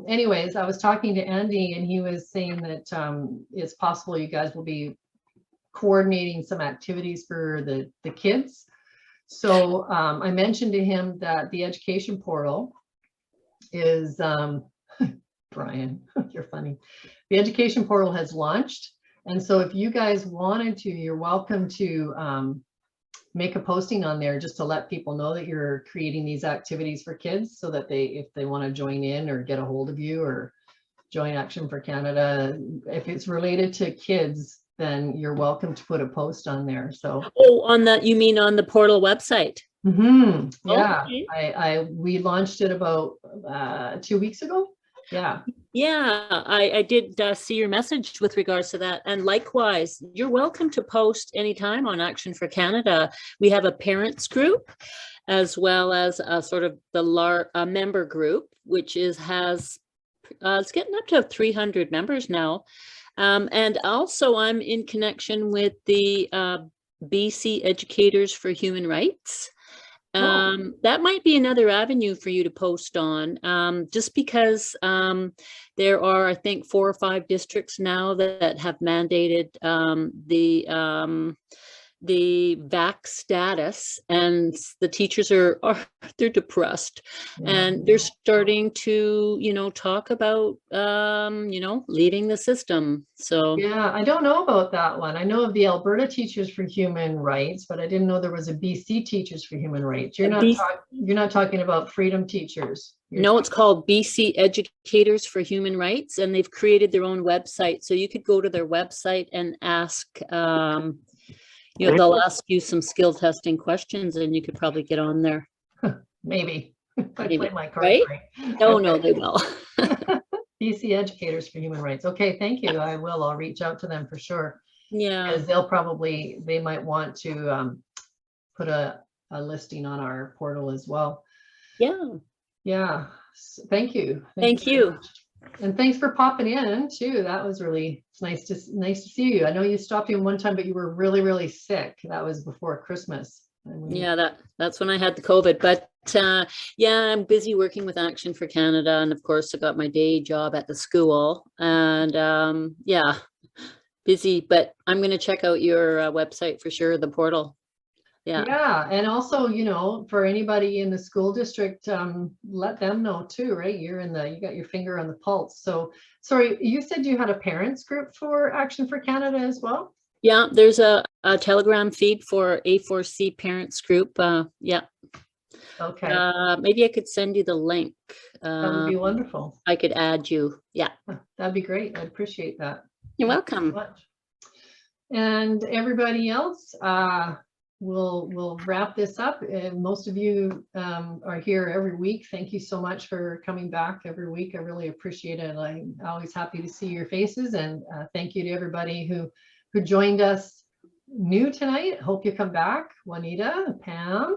Anyways, I was talking to Andy and he was saying that it's possible you guys will be coordinating some activities for the kids. So I mentioned to him that the education portal is, Brian, you're funny. The education portal has launched. And so if you guys wanted to, you're welcome to make a posting on there just to let people know that you're creating these activities for kids so that if they want to join in or get a hold of you or join Action for Canada, if it's related to kids, then you're welcome to put a post on there. So You mean on the portal website? yeah, Okay. we launched it about 2 weeks ago. Yeah. Yeah, I did see your message with regards to that. And likewise, you're welcome to post anytime on Action for Canada. We have a parents group as well as a sort of the member group, which has it's getting up to 300 members now. And also I'm in connection with the BC Educators for Human Rights. That might be another avenue for you to post on, just because there are, I think, 4 or 5 districts now that have mandated the VAC status, and the teachers they're depressed, and they're starting to, talk about, leaving the system. So yeah, I don't know about that one. I know of the Alberta Teachers for Human Rights, but I didn't know there was a BC Teachers for Human Rights. You're not talking about Freedom Teachers. No, it's called BC Educators for Human Rights, and they've created their own website. So you could go to their website and ask, they'll ask you some skill testing questions, and you could probably get on there. Maybe. If I Maybe, play my cards right? right. No, they will. BC Educators for Human Rights. Okay, thank you. I'll reach out to them for sure. Yeah. Because they might want to put a listing on our portal as well. Yeah. Yeah. Thank you. Thank you. And thanks for popping in too. That was it's nice to see you. I know you stopped in one time, but you were really, really sick. That was before Christmas. Yeah, that's when I had the COVID. But yeah, I'm busy working with Action for Canada, and of course I got my day job at the school, and yeah, busy. But I'm going to check out your website for sure, the portal. Yeah, and also, for anybody in the school district, let them know too, right? You got your finger on the pulse. So, sorry, you said you had a parents group for Action for Canada as well? Yeah, there's a Telegram feed for A4C parents group. Yeah. Okay. Maybe I could send you the link. That would be wonderful. I could add you. Yeah. That'd be great. I'd appreciate that. You're welcome. Thank you so much. And everybody else, we'll wrap this up. And most of you are here every week. Thank you so much for coming back every week. I really appreciate it. I'm always happy to see your faces, and thank you to everybody who joined us new tonight. Hope you come back. Juanita, Pam.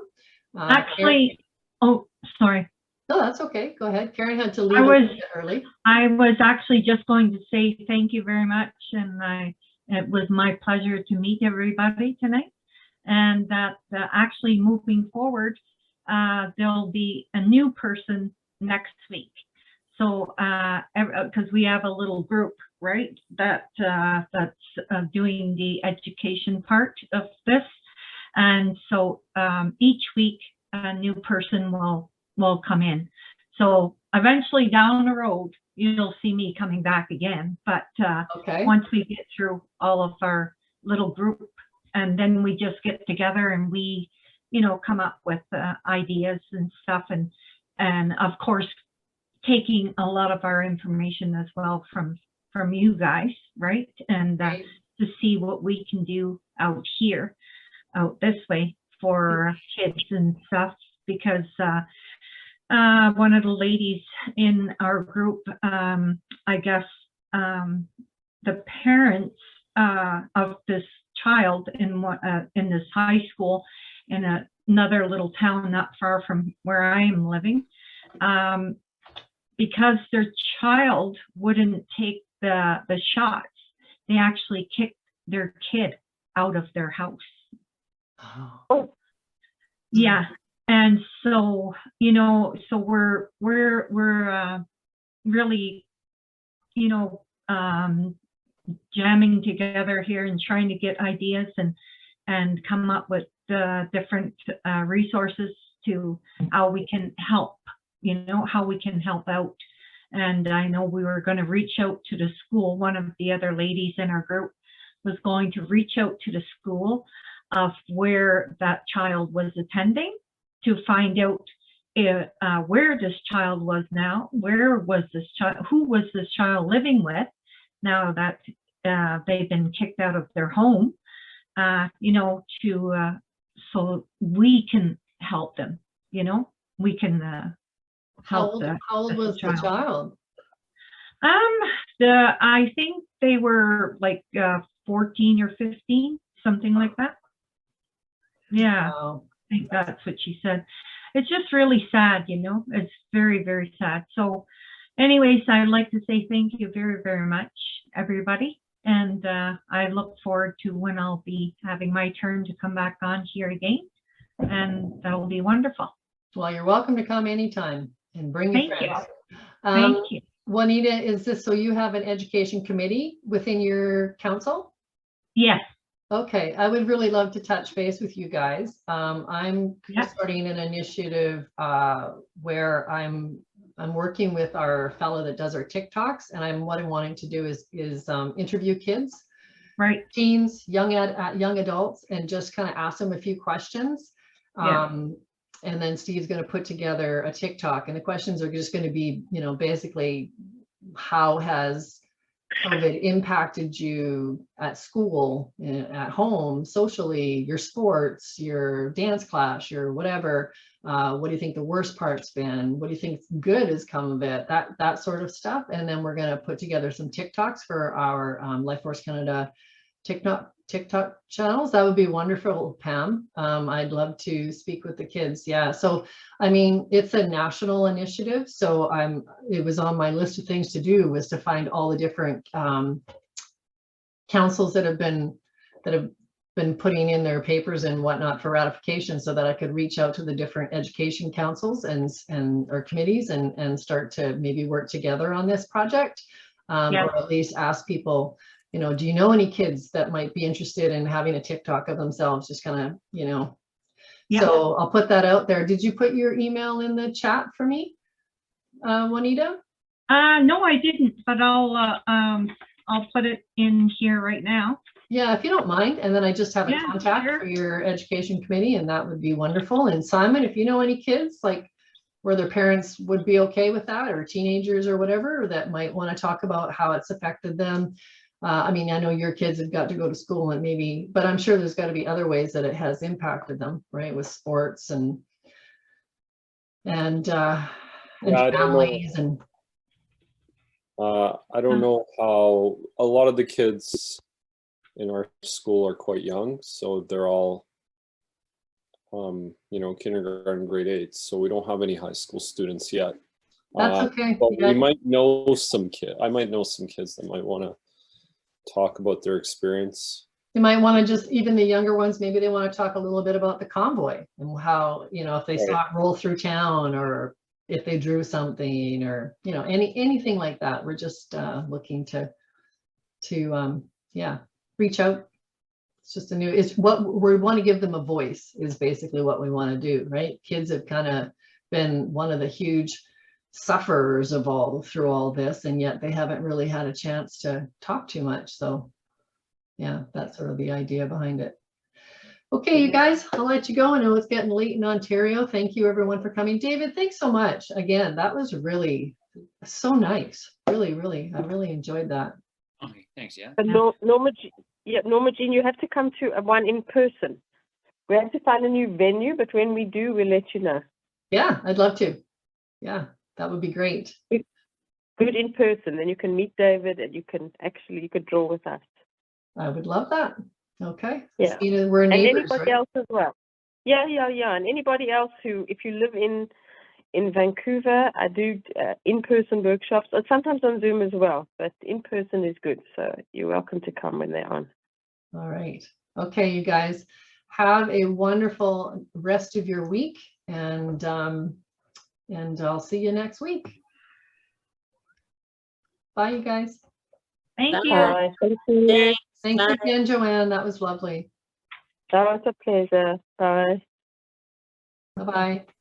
Actually, oh, sorry. No, that's okay. Go ahead. Karen had to leave a bit early. I was actually just going to say thank you very much, and it was my pleasure to meet everybody tonight. And that actually moving forward, there'll be a new person next week. So because we have a little group, right, that's doing the education part of this, and so each week a new person will come in. So eventually down the road, you'll see me coming back again. But Okay. once we get through all of our little group, and then we just get together and we, come up with ideas and stuff, and of course, taking a lot of our information as well from you guys, right? And Right. to see what we can do out here, out this way for kids and stuff, because one of the ladies in our group, I guess the parents of this child in this high school in another little town not far from where I am living, because their child wouldn't take the shots, they actually kicked their kid out of their house. Oh. Yeah. And so, so we're really, jamming together here and trying to get ideas and come up with different resources to how we can help, how we can help out. And I know we were going to reach out to the school. One of the other ladies in our group was going to reach out to the school of where that child was attending to find out where this child was now, where was this child, who was this child living with now that they've been kicked out of their home, so we can help them, we can help How old was the child? I think they were like 14 or 15, something like that. Yeah, Wow. I think that's what she said. It's just really sad, it's very, very sad. So anyways, I'd like to say thank you very, very much, everybody. And I look forward to when I'll be having my turn to come back on here again. And that'll be wonderful. Well, you're welcome to come anytime and bring your Thank you. friends. Thank you. Juanita, is this, so you have an education committee within your council? Yes. Okay, I would really love to touch base with you guys. I'm Yeah. starting an initiative where I'm working with our fellow that does our TikToks, and what I'm wanting to do is interview kids, Right. teens, young adults, and just kind of ask them a few questions. Yeah. And then Steve's going to put together a TikTok, and the questions are just going to be, basically, how has COVID impacted you at school, at home, socially, your sports, your dance class, your whatever? What do you think the worst part's been? What do you think good has come of it? That sort of stuff. And then we're going to put together some TikToks for our Life Force Canada TikTok channels. That would be wonderful, Pam. I'd love to speak with the kids. Yeah. So, I mean, it's a national initiative. So it was on my list of things to do, was to find all the different councils that have been putting in their papers and whatnot for ratification, so that I could reach out to the different education councils and or committees and start to maybe work together on this project, or at least ask people, do you know any kids that might be interested in having a TikTok of themselves? Just kind of, Yeah. So I'll put that out there. Did you put your email in the chat for me, Juanita? No, I didn't, but I'll put it in here right now. Yeah, if you don't mind. And then I just have a contact sure. for your education committee, and that would be wonderful. And Simon, if you know any kids like where their parents would be okay with that, or teenagers or whatever, that might want to talk about how it's affected them. I mean, I know your kids have got to go to school, and maybe, but I'm sure there's got to be other ways that it has impacted them, right? With sports and families and. I don't know how a lot of the kids in our school are quite young, so they're all, kindergarten, grade 8. So we don't have any high school students yet. That's okay. But we might know some I might know some kids that might want to talk about their experience. You might want to just, even the younger ones, maybe they want to talk a little bit about the convoy and how, if they saw it roll through town, or if they drew something, or, anything like that. We're just looking to reach out. It's just it's what we want to give them a voice, is basically what we want to do, right? Kids have kind of been one of the huge sufferers of through all this, and yet they haven't really had a chance to talk too much. So yeah, that's sort of the idea behind it. Okay, you guys, I'll let you go. I know it's getting late in Ontario. Thank you everyone for coming. David, thanks so much. Again, that was really so nice. Really, really, I really enjoyed that. Okay, thanks, yeah. But Norma Jean, you have to come to one in person. We have to find a new venue, but when we do, we'll let you know. Yeah, I'd love to. Yeah, that would be great. Good in person, then you can meet David and you could draw with us. I would love that. Okay. Yeah. Stina, we're And neighbors, anybody right? else as well. Yeah. And anybody else who, if you live in Vancouver, I do in-person workshops, or sometimes on Zoom as well, but in person is good. So you're welcome to come when they're on. All right. Okay, you guys, have a wonderful rest of your week, and I'll see you next week. Bye, you guys. Thank Bye. you. Bye. Thank you. Thanks. Thanks Bye. again, Joanne. That was lovely. That was a pleasure. Bye. Bye-bye.